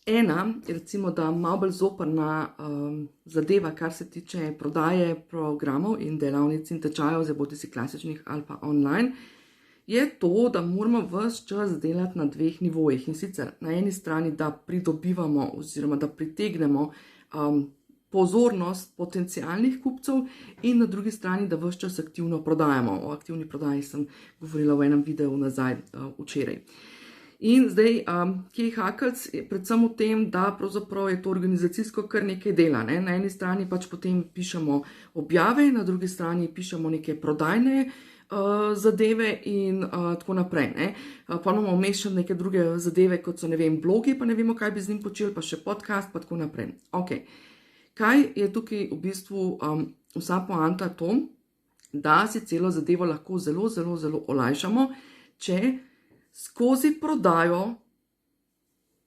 Ena je recimo, da malo bolj zoprna zadeva, kar se tiče prodaje programov in delavnic in tečajev, zdaj bodi si klasičnih ali pa online, je to, da moramo ves čas delati na dveh nivojih. In sicer na eni strani, da pridobivamo oziroma da pritegnemo pozornost potencialnih kupcev in na drugi strani, da ves čas aktivno prodajamo. O aktivni prodaji sem govorila v enem videu nazaj včeraj. In zdaj, Kay Hackles je predvsem v tem, da pravzaprav je to organizacijsko kar nekaj dela. Ne? Na eni strani pač potem pišemo objave, na drugi strani pišemo neke prodajne zadeve in tako naprej. Ne? Pa imamo vmes še neke druge zadeve, kot so, ne vem, blogi, pa ne vemo, kaj bi z njim počeli, pa še podcast, pa tako naprej. Ok, kaj je tukaj v bistvu vsa poanta to, da si celo zadevo lahko zelo, zelo, zelo olajšamo, če skozi prodajo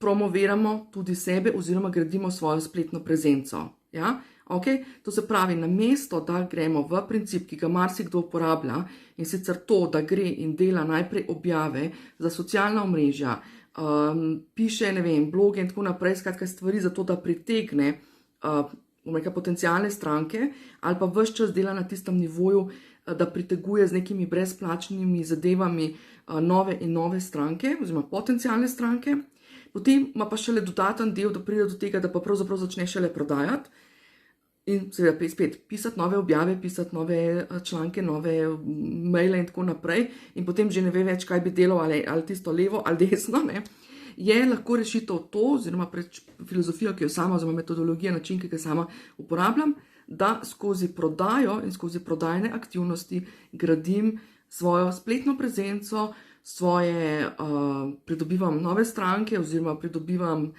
promoviramo tudi sebe oziroma gradimo svojo spletno prezenco. Ja? Okay? To se pravi, namesto da gremo v princip, ki ga marsikdo uporablja, in sicer to, da gre in dela najprej objave za socialna omrežja, piše, ne vem, bloge in tako naprej, skratka stvari za to, da pritegne potencijalne stranke, ali pa ves čas dela na tistem nivoju, da priteguje z nekimi brezplačnimi zadevami nove in nove stranke, oziroma potencijalne stranke. Potem ima pa šele dodaten del, da pride do tega, da pa pravzaprav začne šele prodajati in seveda spet pisati nove objave, pisati nove članke, nove maile in tako naprej in potem že ne ve več, kaj bi delal, ali tisto levo ali desno, ne. Je lahko rešitev to, oziroma filozofijo, ki jo sama, oziroma metodologija, način, ki ga sama uporabljam, da skozi prodajo in skozi prodajne aktivnosti gradim svojo spletno prezenco, pridobivam nove stranke oziroma pridobivam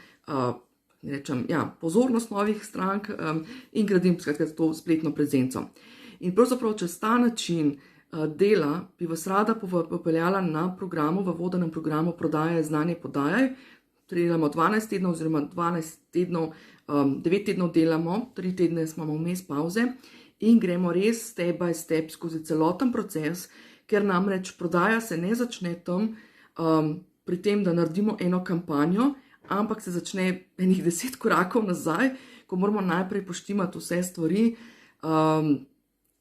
pozornost novih strank in gradim to spletno prezenco. In pravzaprav čez ta način dela bi vas rada popeljala na programu, v vodenem programu Prodaje, znanje, podajaj. Delamo 12 tednov oziroma 12 tednov, 9 tednov delamo, 3 tedne imamo vmes pauze in gremo res step by step skozi celoten proces, ker namreč prodaja se ne začne tam pri tem, da naredimo eno kampanjo, ampak se začne enih 10 korakov nazaj, ko moramo najprej poštimati vse stvari,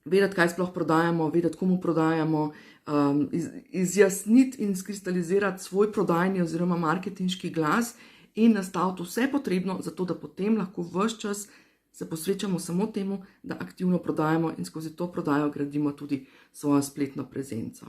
vedeti, kaj sploh prodajamo, vedeti, komu prodajamo, izjasniti in skristalizirati svoj prodajni oziroma marketinški glas in nastaviti vse potrebno, zato da potem lahko ves čas se posvečamo samo temu, da aktivno prodajamo in skozi to prodajo gradimo tudi svojo spletno prezenco.